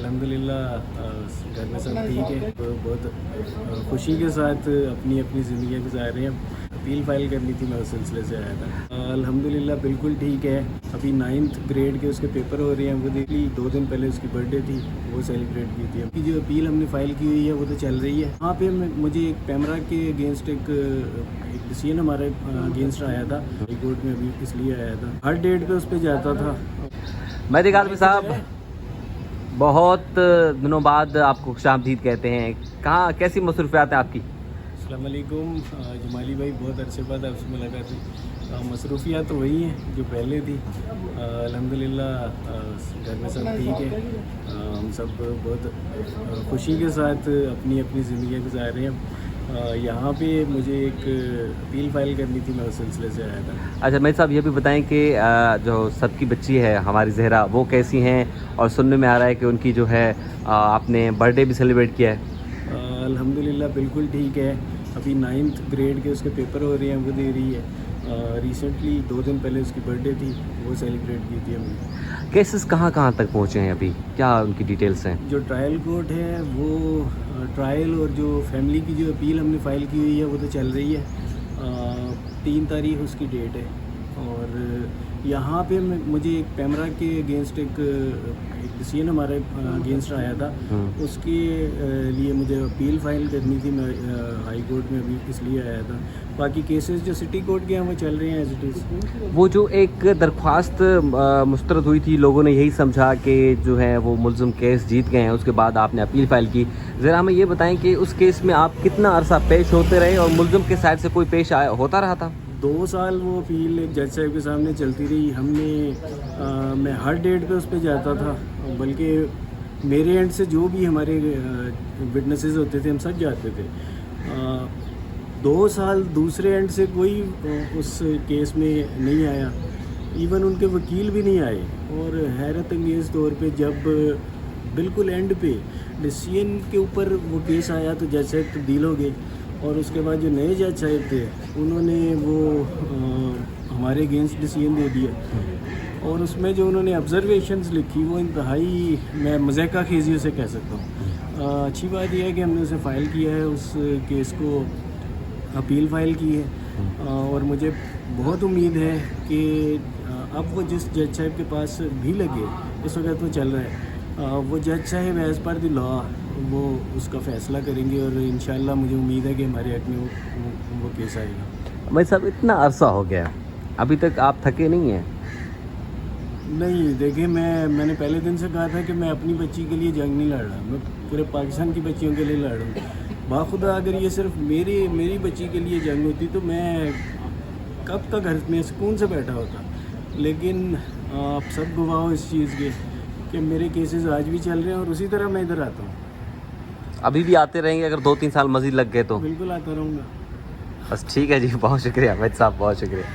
अल्हम्दुलिल्लाह घर में सब ठीक है। बहुत खुशी के साथ अपनी अपनी ज़िंदगी गुजार रहे हैं। अपील फाइल करनी थी, मैं उस सिलसिले से आया था। अल्हम्दुलिल्लाह बिल्कुल ठीक है। अभी 9th ग्रेड के उसके पेपर हो रहे हैं। वो देखी 2 दिन पहले उसकी बर्थडे थी, वो सेलिब्रेट की थी। अभी जो अपील हमने फ़ाइल की हुई है वो तो चल रही है। वहाँ पे मुझे एक पैमरा के अगेंस्ट एक डिसीजन हमारे अगेंस्ट आया था हाई कोर्ट में, अभी इसलिए आया था। हर डेट पे उस पर जाता था। मेहदी काज़मी साहब, बहुत दिनों बाद आपको खुशामदीद कहते हैं। कहाँ कैसी मसरूफियात हैं आपकी? अस्सलाम वालेकुम जमाली भाई, बहुत अरसे बाद आपसे मुलाकात हुई। मसरूफियात तो वही हैं जो पहले थी। अल्हम्दुलिल्लाह घर में सब ठीक है। हम सब बहुत खुशी के साथ अपनी अपनी ज़िंदगी गुजार रहे हैं। यहाँ पे मुझे एक अपील फाइल करनी थी, मैं उस सिलसिले से आया था। अच्छा मेहदी साहब, ये भी बताएं कि जो सबकी बच्ची है हमारी ज़हरा, वो कैसी हैं? और सुनने में आ रहा है कि उनकी जो है आपने बर्थडे भी सेलिब्रेट किया है। अल्हम्दुलिल्लाह बिल्कुल ठीक है। अभी 9th ग्रेड के उसके पेपर हो रहे हैं, वो दे रही है। रिसेंटली 2 दिन पहले उसकी बर्थडे थी, वो सेलिब्रेट की थी हमने। केसेस कहाँ कहाँ तक पहुँचे हैं अभी, क्या उनकी डिटेल्स हैं? जो ट्रायल कोर्ट है वो ट्रायल और जो फैमिली की जो अपील हमने फ़ाइल की हुई है वो तो चल रही है। 3 तारीख उसकी डेट है। और यहाँ पे मुझे एक पैमरा के अगेंस्ट एक डिसीजन हमारे अगेंस्ट आया था। उसके लिए मुझे अपील फाइल करनी थी, मैं हाई कोर्ट में अभी इसलिए आया था। बाकी केसेस जो सिटी कोर्ट के हैं वो चल रहे हैं एज इट इज़। वो जो एक दरख्वास्त मुस्तरद हुई थी, लोगों ने यही समझा कि जो है वो मुल्ज़िम केस जीत गए हैं, उसके बाद आपने अपील फाइल की। ज़रा हमें ये बताएं कि उस केस में आप कितना अरसा पेश होते रहे और मुल्ज़िम के साइड से कोई पेश होता रहा था? 2 साल वो अपील एक जज साहब के सामने चलती रही। मैं हर डेट पे उस पर जाता था, बल्कि मेरे एंड से जो भी हमारे विटनेसेस होते थे हम सब जाते थे। 2 साल दूसरे एंड से कोई उस केस में नहीं आया, इवन उनके वकील भी नहीं आए। और हैरत अंगेज़ तौर पे जब बिल्कुल एंड पे डिसीजन के ऊपर वो केस आया तो जज साहब तब्दील हो गए। और उसके बाद जो नए जज साहब थे उन्होंने वो हमारे अगेंस्ट डिसीजन दे दिया। और उसमें जो उन्होंने ऑब्जर्वेशंस लिखी वो इंतहाई, मैं मज़ाक़ा खेज़ी उसे कह सकता हूँ। अच्छी बात यह है कि हमने उसे फ़ाइल किया है, उस केस को अपील फ़ाइल की है। और मुझे बहुत उम्मीद है कि अब वो जिस जज साहब के पास भी लगे, इस वक्त वो चल रहा है, वो जज साहब एज़ पर द लॉ वो उसका फ़ैसला करेंगे। और इंशाल्लाह मुझे उम्मीद है कि हमारे हक़ में वो केस आएगा। भाई साहब, इतना अरसा हो गया, अभी तक आप थके नहीं हैं? नहीं, देखिए मैंने पहले दिन से कहा था कि मैं अपनी बच्ची के लिए जंग नहीं लड़ रहा, मैं पूरे पाकिस्तान की बच्चियों के लिए लड़ रहा हूँ। बाखुदा अगर ये सिर्फ मेरी बच्ची के लिए जंग होती तो मैं कब का घर में सुकून से बैठा होता। लेकिन आप सब गवाह हो इस चीज़ के कि मेरे केसेस आज भी चल रहे हैं और उसी तरह मैं इधर आता हूँ। अभी भी आते रहेंगे अगर 2-3 साल मज़ीद लग गए तो? बिल्कुल आता रहूँगा। बस ठीक है जी, बहुत शुक्रिया मेहदी साहब, बहुत शुक्रिया।